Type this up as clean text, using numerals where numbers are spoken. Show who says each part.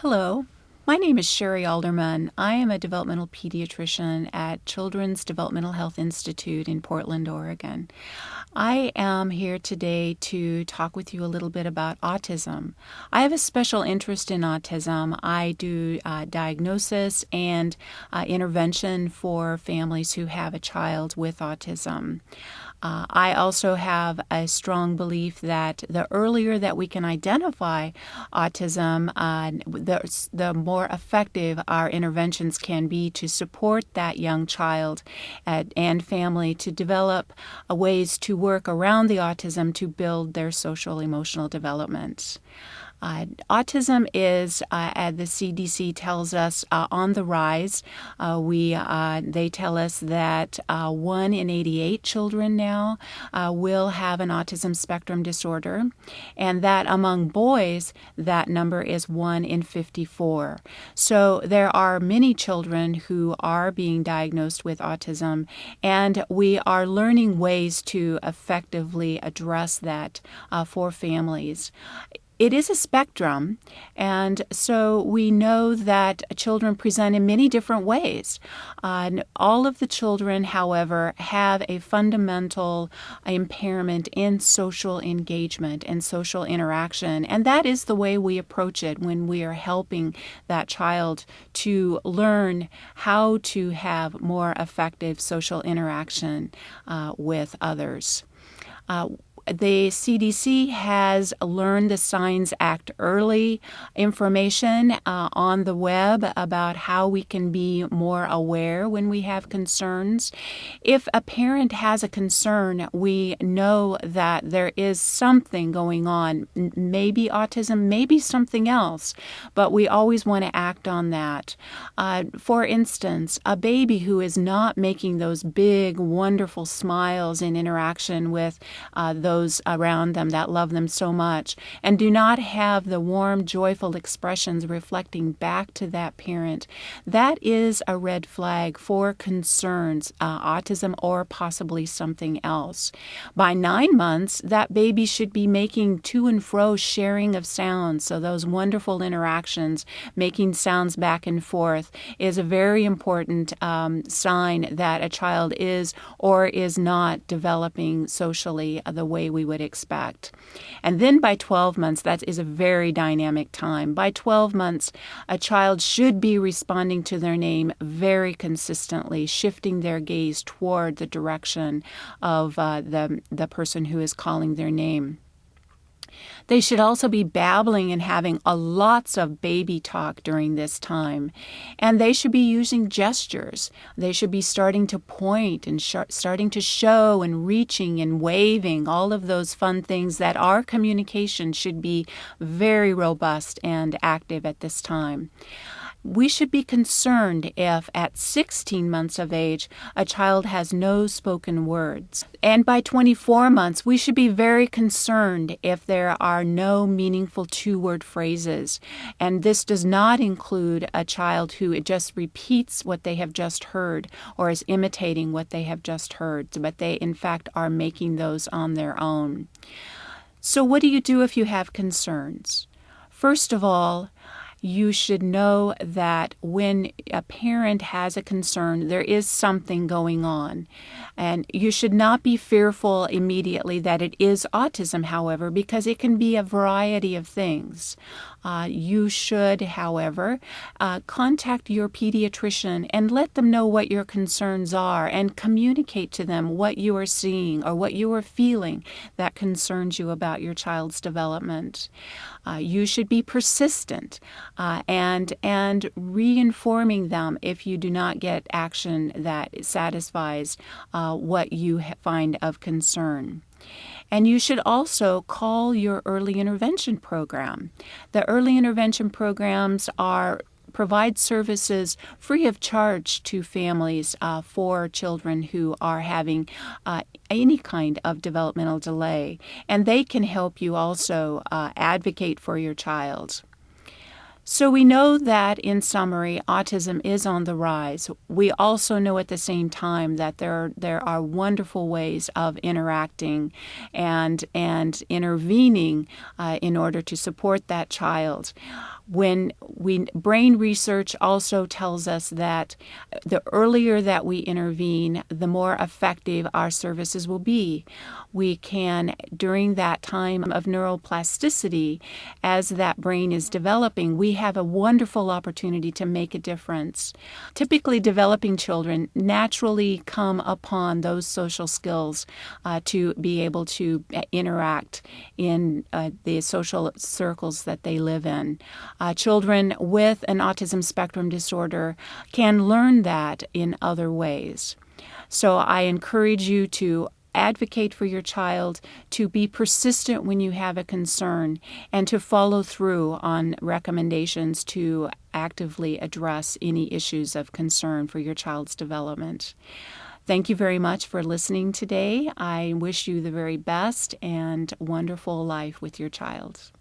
Speaker 1: Hello, my name is Sherry Alderman. I am a developmental pediatrician at Children's Developmental Health Institute in Portland, Oregon. I am here today to talk with you a little bit about autism. I have a special interest in autism. I do diagnosis and intervention for families who have a child with autism. I also have a strong belief that the earlier that we can identify autism, the more effective our interventions can be to support that young child and family to develop ways to work around the autism to build their social emotional development. Autism is, as the CDC tells us, on the rise. They tell us that 1 in 88 children now will have an autism spectrum disorder, and that among boys, that number is 1 in 54. So there are many children who are being diagnosed with autism, and we are learning ways to effectively address that for families. It is a spectrum, and so we know that children present in many different ways. All of the children, however, have a fundamental impairment in social engagement and social interaction, and that is the way we approach it when we are helping that child to learn how to have more effective social interaction with others. The CDC has learned the Signs Act early information on the web about how we can be more aware when we have concerns. If a parent has a concern, we know that there is something going on, maybe autism, maybe something else, but we always want to act on that. For instance, a baby who is not making those big, wonderful smiles in interaction with those around them that love them so much and do not have the warm, joyful expressions reflecting back to that parent, that is a red flag for concerns, autism or possibly something else. By 9 months, that baby should be making to and fro sharing of sounds, so those wonderful interactions, making sounds back and forth, is a very important sign that a child is or is not developing socially the way we would expect. And then by 12 months, that is a very dynamic time. By 12 months, a child should be responding to their name very consistently, shifting their gaze toward the direction of the person who is calling their name. They should also be babbling and having lots of baby talk during this time. And they should be using gestures. They should be starting to point and starting to show and reaching and waving, all of those fun things that our communication should be very robust and active at this time. We should be concerned if at 16 months of age a child has no spoken words. And by 24 months, we should be very concerned if there are no meaningful two-word phrases. And this does not include a child who just repeats what they have just heard or is imitating what they have just heard, but they in fact are making those on their own. So what do you do if you have concerns? First of all, you should know that when a parent has a concern, there is something going on. And you should not be fearful immediately that it is autism, however, because it can be a variety of things. You should, however, contact your pediatrician and let them know what your concerns are and communicate to them what you are seeing or what you are feeling that concerns you about your child's development. You should be persistent and reinforming them if you do not get action that satisfies what you find of concern. And you should also call your early intervention program. The early intervention programs provide services free of charge to families for children who are having any kind of developmental delay. And they can help you also advocate for your child. So we know that, in summary, autism is on the rise. We also know at the same time that there are wonderful ways of interacting and intervening in order to support that child. Brain research also tells us that the earlier that we intervene, the more effective our services will be. We can, during that time of neuroplasticity, as that brain is developing, we have a wonderful opportunity to make a difference. Typically, developing children naturally come upon those social skills to be able to interact in the social circles that they live in. Children with an autism spectrum disorder can learn that in other ways. So I encourage you to advocate for your child, to be persistent when you have a concern, and to follow through on recommendations to actively address any issues of concern for your child's development. Thank you very much for listening today. I wish you the very best and wonderful life with your child.